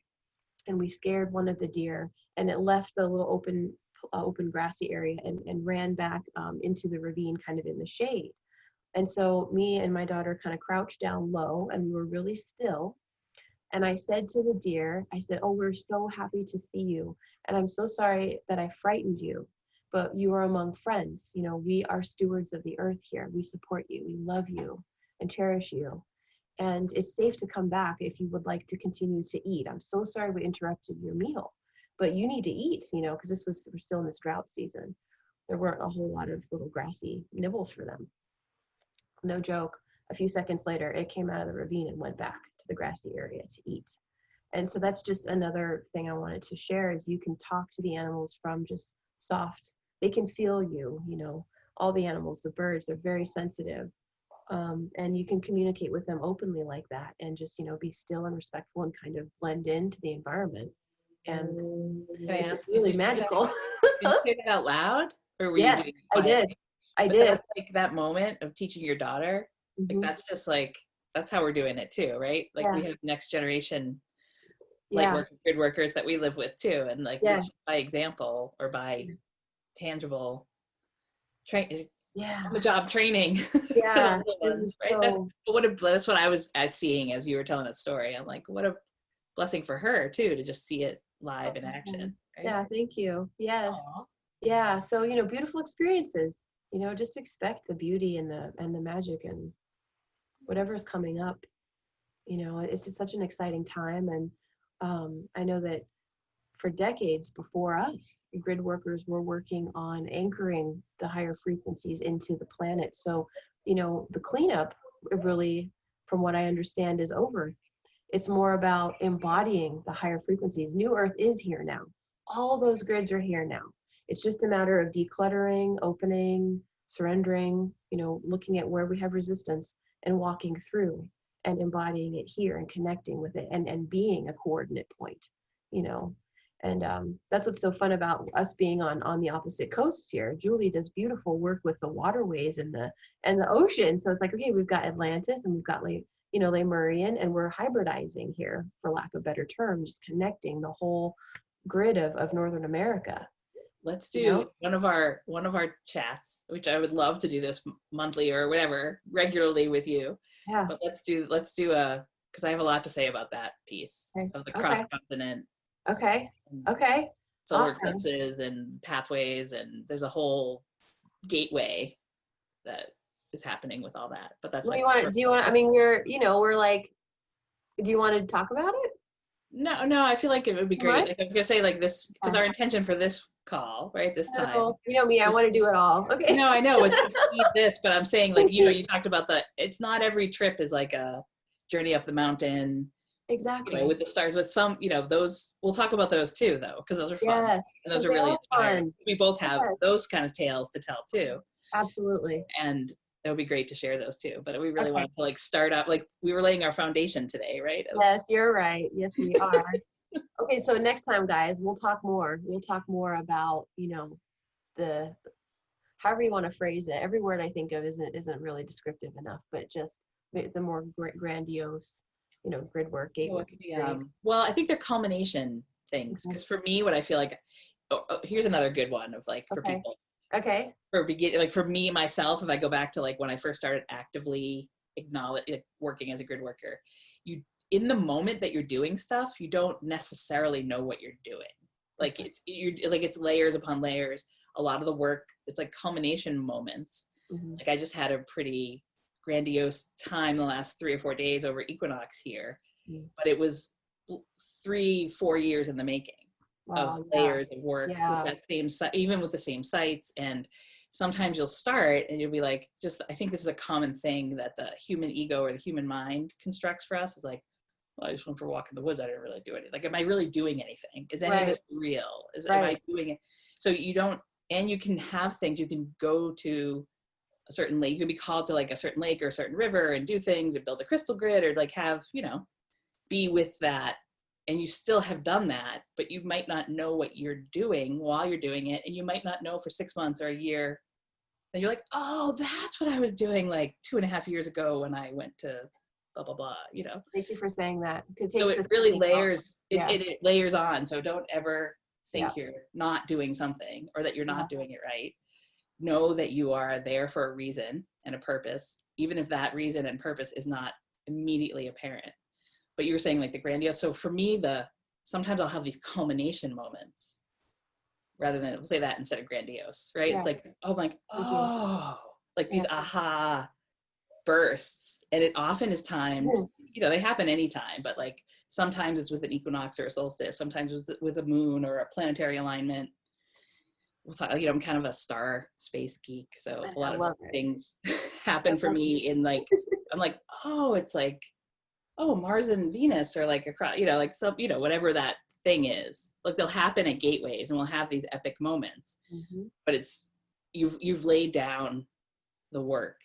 A: and we scared one of the deer, and it left the little open grassy area and ran back into the ravine, kind of in the shade. And so me and my daughter kind of crouched down low, and we were really still. And I said to the deer, I said, oh, we're so happy to see you. And I'm so sorry that I frightened you, but you are among friends. You know, we are stewards of the earth here. We support you. We love you and cherish you. And it's safe to come back if you would like to continue to eat. I'm so sorry we interrupted your meal, but you need to eat, you know, because we're still in this drought season. There weren't a whole lot of little grassy nibbles for them. No joke. A few seconds later, it came out of the ravine and went back to the grassy area to eat. And so that's just another thing I wanted to share, is you can talk to the animals from just soft, they can feel you, you know, all the animals, the birds, they're very sensitive. And you can communicate with them openly like that, and just, you know, be still and respectful and kind of blend into the environment. And it's really magical.
B: Did you say that out loud, or were
A: Yes,
B: you doing it
A: I
B: quietly?
A: did. I
B: But
A: did.
B: that's like that moment of teaching your daughter, like that's just like, that's how we're doing it too, right? Like we have next generation light work, grid workers that we live with too, and like it's just by example or by tangible train, the job training for the little ones, right? But that's what I was seeing as you were telling that story. I'm like, what a blessing for her too, to just see it live in action. Right?
A: Yeah, thank you. Yes. Aww. Yeah. So, you know, beautiful experiences. You know, just expect the beauty and the magic and whatever's coming up. You know, it's just such an exciting time. And I know that for decades before us, grid workers were working on anchoring the higher frequencies into the planet. So, you know, the cleanup really, from what I understand, is over. It's more about embodying the higher frequencies. New Earth is here now. All those grids are here now. It's just a matter of decluttering, opening, surrendering, you know, looking at where we have resistance and walking through and embodying it here and connecting with it and being a coordinate point, you know. And that's what's so fun about us being on the opposite coasts here. Julie does beautiful work with the waterways and the ocean. So it's like, okay, we've got Atlantis and we've got Lemurian, and we're hybridizing here, for lack of a better term, just connecting the whole grid of Northern America.
B: Let's do one of our chats, which I would love to do this monthly or whatever, regularly with you. Yeah. But let's do because I have a lot to say about that piece of the cross-continent.
A: Okay.
B: Solar eclipses and pathways, and there's a whole gateway that is happening with all that. But that's
A: do you want? I mean, we're like, do you want to talk about it?
B: No, I feel like it would be great. Like I was gonna say, like this, because our intention for this call, right, this time.
A: You know me, I want to do it all. Okay.
B: No, I know, was to speed this, but I'm saying, like, you know, you talked about it's not every trip is like a journey up the mountain,
A: Exactly.
B: with the stars, with some, those, we'll talk about those too, though, because those are fun.
A: Yes,
B: And those
A: because
B: are
A: they
B: really
A: are
B: inspiring.
A: fun.
B: We both have
A: Yes,
B: those kind of tales to tell too.
A: absolutely.
B: And it would be great to share those too. But we really
A: Okay.
B: wanted to like start up, like we were laying our foundation today, right?
A: Yes, you're right. Yes, we are. Okay, so next time, guys, we'll talk more. We'll talk more about, the however you want to phrase it. Every word I think of isn't really descriptive enough, but just the more grandiose, grid work, gate
B: Well,
A: work.
B: it could be, well, I think they're culmination things. Because for me, what I feel like, here's another good one of like for
A: Okay.
B: people.
A: Okay.
B: Like for me, myself, if I go back to like when I first started actively working as a grid worker, in the moment that you're doing stuff, you don't necessarily know what you're doing. Like it's layers upon layers. A lot of the work, it's like culmination moments.
A: Mm-hmm.
B: Like I just had a pretty grandiose time the last 3 or 4 days over equinox here, but it was 3-4 years in the making.
A: Wow,
B: of layers of work with that same even with the same sites. And sometimes you'll start and you'll be like, I think this is a common thing that the human ego or the human mind constructs for us, is like, well, I just went for a walk in the woods, I didn't really do anything. Like, am I really doing anything? Is any of this real? Am I doing it? So you don't, and you can have things, you can go to a certain lake, you can be called to like a certain lake or a certain river and do things and build a crystal grid, or like have, be with that. And you still have done that, but you might not know what you're doing while you're doing it. And you might not know for 6 months or a year. And you're like, oh, that's what I was doing like 2.5 years ago when I went to blah, blah, blah,
A: Thank you for saying that.
B: So it really layers, it layers on. So don't ever think you're not doing something or that you're not doing it right. Know that you are there for a reason and a purpose, even if that reason and purpose is not immediately apparent. But you were saying like the grandiose. So for me, sometimes I'll have these culmination moments rather than, we'll say that instead of grandiose, right? It's like, oh, I'm like, oh, like these aha bursts. And it often is timed, they happen anytime, but like sometimes it's with an equinox or a solstice, sometimes it's with a moon or a planetary alignment. We'll talk, I'm kind of a star space geek. So a lot of things happen for me in like, I'm like, oh, it's like, oh, Mars and Venus, or like across, like some, whatever that thing is. Like they'll happen at gateways, and we'll have these epic moments. Mm-hmm. But it's you've laid down the work,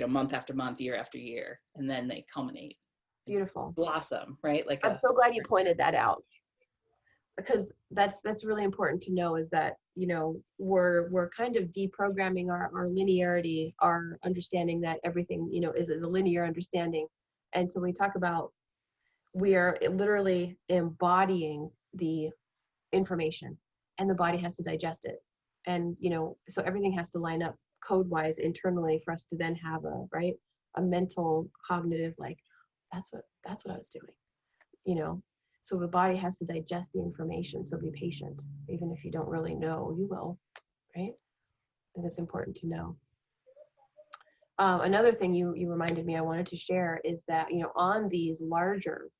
B: month after month, year after year, and then they culminate.
A: Beautiful.
B: Blossom, right? Like
A: I'm so glad you pointed that out, because that's really important to know, is that we're kind of deprogramming our linearity, our understanding that everything is a linear understanding. And so we talk about, we are literally embodying the information, and the body has to digest it. And, so everything has to line up code-wise internally for us to then have a mental, cognitive, like, that's what I was doing, So the body has to digest the information. So be patient. Even if you don't really know, you will, right? And it's important to know. Another thing you reminded me I wanted to share is that, on these larger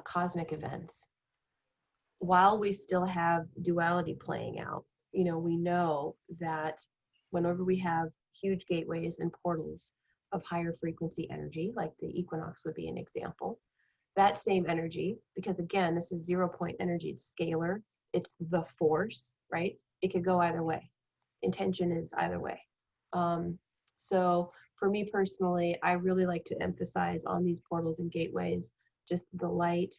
A: cosmic events, while we still have duality playing out, we know that whenever we have huge gateways and portals of higher frequency energy, like the equinox would be an example, that same energy, because again, this is 0 point energy, it's scalar, it's the force, right? It could go either way. Intention is either way. So for me personally, I really like to emphasize on these portals and gateways just the light,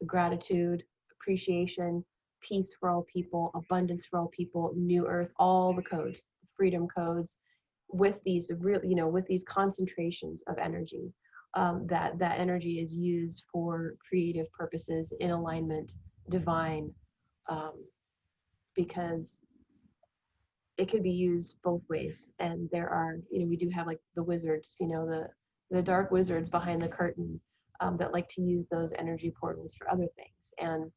A: the gratitude, appreciation, peace for all people, abundance for all people, new earth, all the codes, freedom codes, with these with these concentrations of energy. That energy is used for creative purposes, in alignment, divine, because it could be used both ways. And there are, we do have like the wizards, the dark wizards behind the curtain, that like to use those energy portals for other things. And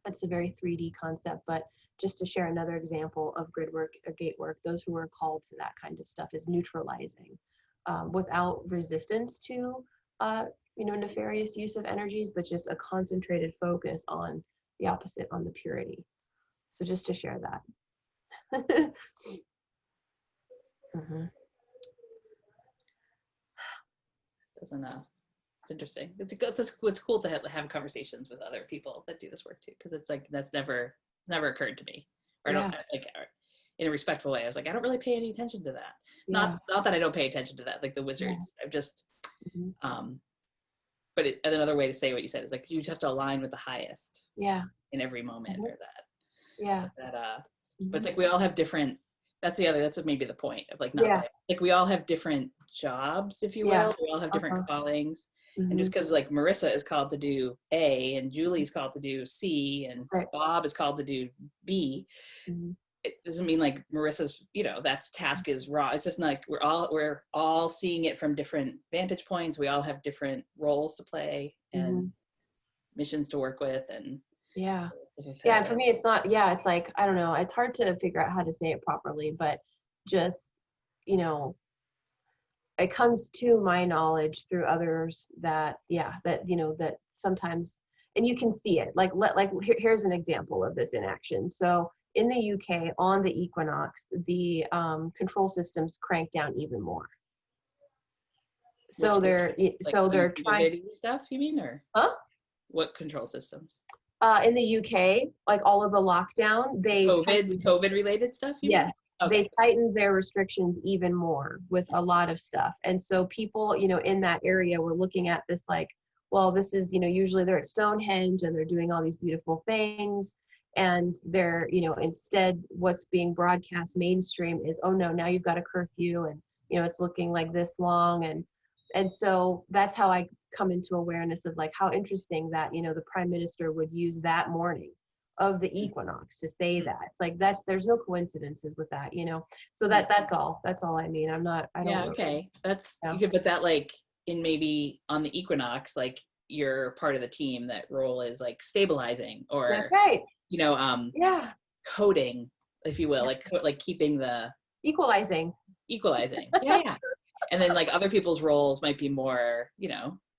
A: it's a very 3D concept, but just to share another example of grid work or gate work, those who are called to that kind of stuff is neutralizing, without resistance to, nefarious use of energies, but just a concentrated focus on the opposite, on the purity. So just to share that.
B: Doesn't It's interesting. It's cool to have conversations with other people that do this work too, because it's like it's never occurred to me, or I don't like in a respectful way. I was like, I don't really pay any attention to that. Not that I don't pay attention to that, like the wizards. I've just but another way to say what you said is like you just have to align with the highest in every moment or that but it's like we all have different, that's maybe the point of like not like we all have different jobs, if you will. We all have different callings. And just because like Merissa is called to do A and Julie's called to do C and Bob is called to do B, it doesn't mean like Marissa's, that's task is raw. It's just like we're all seeing it from different vantage points. We all have different roles to play and missions to work with. And
A: for me it's not, it's like, I don't know, it's hard to figure out how to say it properly, but just, it comes to my knowledge through others that that sometimes, and you can see it here's an example of this in action. So in the UK on the equinox, the control systems crank down even more. So they're trying
B: stuff, you mean, or what control systems?
A: In the UK, like all of the lockdown, they
B: COVID related stuff.
A: Yes. Okay. They tightened their restrictions even more with a lot of stuff. And so people, in that area were looking at this like, well, this is, usually they're at Stonehenge and they're doing all these beautiful things. And they're, instead what's being broadcast mainstream is, oh no, now you've got a curfew and, it's looking like this long. And so that's how I come into awareness of like how interesting that, the prime minister would use that morning of the equinox to say that. It's like there's no coincidences with that, so that's all I mean. I don't
B: okay, that's you could put that like in maybe on the equinox, like you're part of the team, that role is like stabilizing or
A: that's right,
B: coding, if you will, like keeping the equalizing and then like other people's roles might be more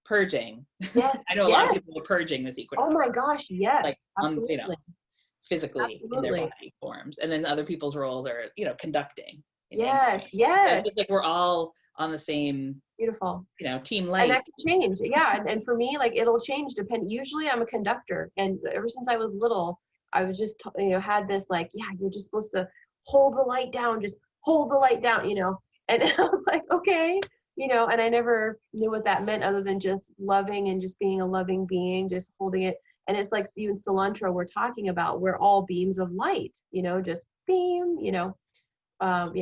B: purging. I know a lot of people are purging this equinox.
A: Oh my gosh, yes, like absolutely.
B: Physically in their body forms, and then other people's roles are conducting.
A: Yes.
B: So it's like we're all on the same
A: beautiful
B: team light.
A: And that can change, and for me, like it'll change usually I'm a conductor, and ever since I was little I was just had this like, you're just supposed to hold the light down, just hold the light down, and I was like, okay, and I never knew what that meant other than just loving and just being a loving being, just holding it. And it's like even cilantro we're talking about, we're all beams of light, just beam,
B: But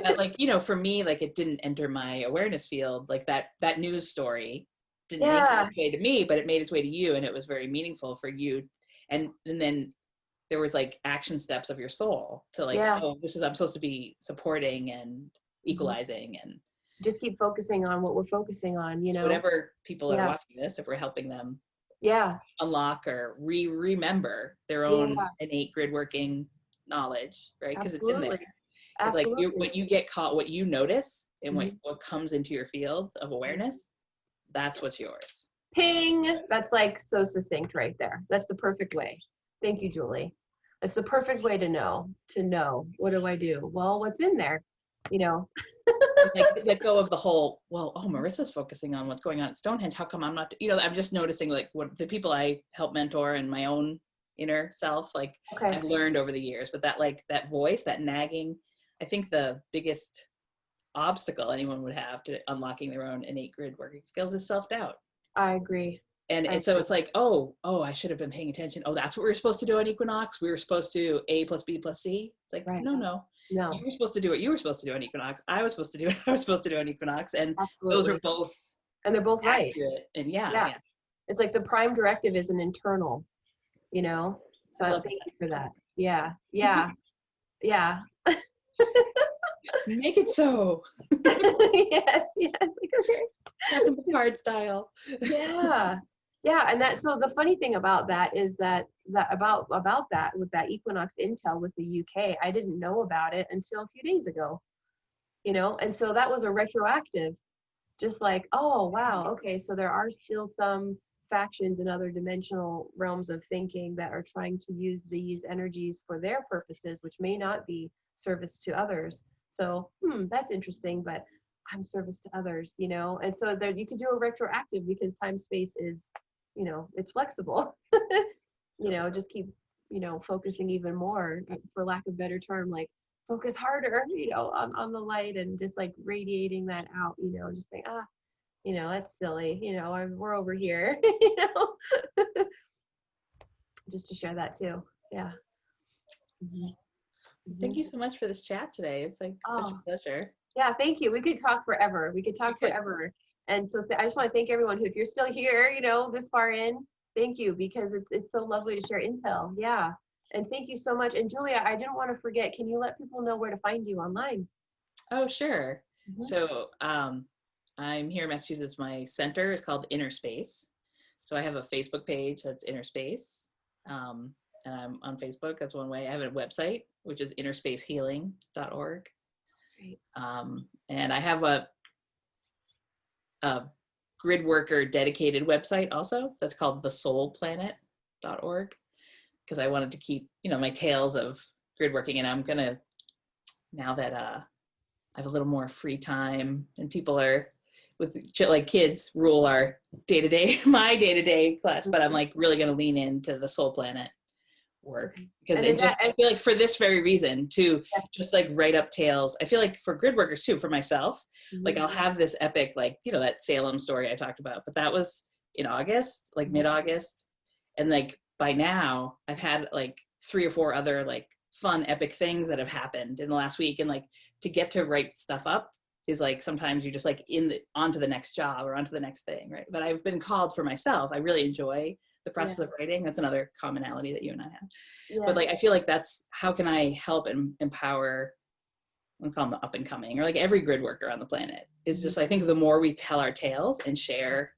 B: that, like, for me, like it didn't enter my awareness field, like that news story didn't make its way to me, but it made its way to you, and it was very meaningful for you. And then there was like action steps of your soul to like, oh, I'm supposed to be supporting and equalizing and
A: just keep focusing on what we're focusing on,
B: whatever people are watching this, if we're helping them unlock or remember their own innate gridworking knowledge, right? Because it's in there. It's like what you get caught, what you notice, and what comes into your field of awareness, that's what's yours.
A: Ping! That's like so succinct right there. That's the perfect way. Thank you, Julie. It's the perfect way to know. What do I do? Well, what's in there?
B: Like let go of the whole, Marissa's focusing on what's going on at Stonehenge. How come I'm not, I'm just noticing like what the people I help mentor and my own inner self, like I've learned over the years, but that voice, that nagging, I think the biggest obstacle anyone would have to unlocking their own innate grid working skills is self-doubt.
A: I agree.
B: And so it's like, oh, I should have been paying attention. Oh, that's what we were supposed to do on equinox. We were supposed to A plus B plus C. It's like, no. You were supposed to do what you were supposed to do on equinox. I was supposed to do what I was supposed to do on equinox. And those are both.
A: And they're both right.
B: And
A: it's like the prime directive is an internal, So thank you for that. Yeah.
B: Make it so.
A: yes.
B: Okay. Card style.
A: Yeah, and so the funny thing about that is that about that with that equinox intel with the UK, I didn't know about it until a few days ago, and so that was a retroactive, just like, oh wow, okay, so there are still some factions in other dimensional realms of thinking that are trying to use these energies for their purposes, which may not be service to others. So that's interesting, but I'm service to others, you know. And so there you could do a retroactive because time space is, you know, it's flexible. You know, just keep, you know, focusing even more, for lack of a better term, like focus harder, you know, on the light, and just like radiating that out, you know, just saying, you know, that's silly, you know, we're over here, you know, just to share that too. Yeah.
B: Thank you so much for this chat today. It's like such a pleasure.
A: Yeah, thank you. We could talk forever. We could talk forever. And so I just want to thank everyone who, if you're still here, you know, this far in, thank you, because it's so lovely to share intel. Yeah. And thank you so much. And Julia, I didn't want to forget, can you let people know where to find you online?
B: Oh, sure. So I'm here in Massachusetts. My center is called Inner Space. So I have a Facebook page that's Inner Space. And I'm on Facebook. That's one way. I have a website, which is innerspacehealing.org.
A: Great.
B: And I have a Gridworker dedicated website also that's called thesoulplanet.org, because I wanted to keep, you know, my tales of gridworking. And I'm gonna, now that I have a little more free time and people are with like kids rule our day-to-day, my day-to-day class, but I'm like really gonna lean into the Soul Planet work, because it just, I feel like for this very reason to just like write up tales. I feel like for Gridworkers too, for myself, like I'll have this epic, like, you know, that Salem story I talked about, but that was in August, like mid-August. And like by now I've had like 3 or 4 other like fun epic things that have happened in the last week. And like to get to write stuff up is like, sometimes you're just like onto the next job or onto the next thing, right? But I've been called for myself. I really enjoy the process of writing. That's another commonality that you and I have. But like, I feel like that's, how can I help and empower, I'm calling them the up and coming, or like every grid worker on the planet, is just, I think the more we tell our tales and share,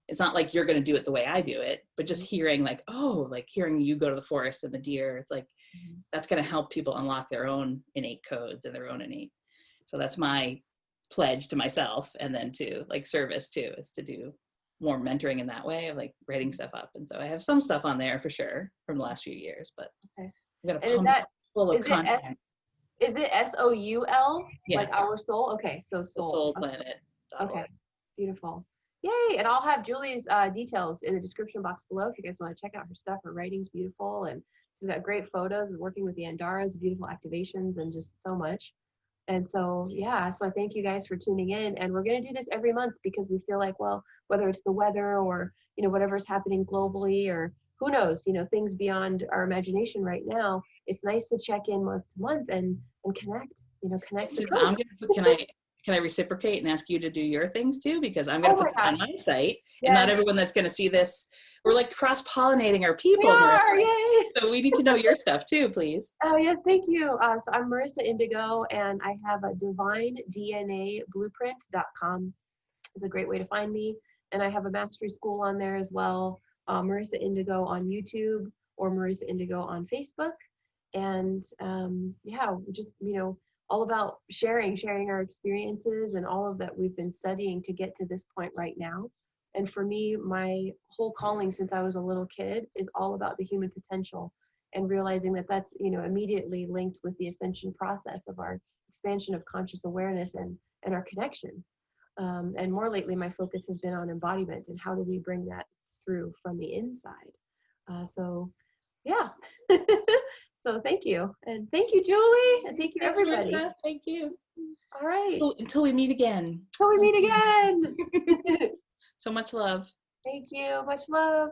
B: it's not like you're going to do it the way I do it, but just hearing like, oh, like hearing you go to the forest and the deer, it's like, that's going to help people unlock their own innate codes and their own innate. So that's my pledge to myself. And then to like service too, is to do more mentoring in that way of like writing stuff up. And so I have some stuff on there for sure from the last few years, but I'm going to pump it full of content.
A: Is it SOUL?
B: Yes.
A: Like our soul? Okay, so soul.
B: Soul Planet.
A: Okay, beautiful. Yay, and I'll have Julie's details in the description box below if you guys want to check out her stuff. Her writing's beautiful, and she's got great photos of working with the Andaras, beautiful activations, and just so much. And so, yeah, so I thank you guys for tuning in. And we're going to do this every month because we feel like, well, whether it's the weather or, you know, whatever's happening globally, or who knows, you know, things beyond our imagination right now, it's nice to check in month to month and connect, you know, connect.
B: Can I reciprocate and ask you to do your things too? Because I'm going to put them on my site, and not everyone that's going to see this, we're like cross-pollinating our people. So we need to know your stuff too, please.
A: Oh yes, thank you. So I'm Merissa Indigo, and I have a divinednablueprint.com. It's a great way to find me. And I have a mastery school on there as well. Merissa Indigo on YouTube, or Merissa Indigo on Facebook. And yeah, just, you know, all about sharing our experiences and all of that we've been studying to get to this point right now. And for me, my whole calling since I was a little kid is all about the human potential, and realizing that that's, you know, immediately linked with the ascension process of our expansion of conscious awareness and our connection. And more lately, my focus has been on embodiment and how do we bring that through from the inside. So yeah. So thank you. And thank you, Julie. And thank you, everybody.
B: Marissa. Thank you.
A: All right.
B: Until we meet again.
A: Until we meet again.
B: So much love.
A: Thank you. Much love.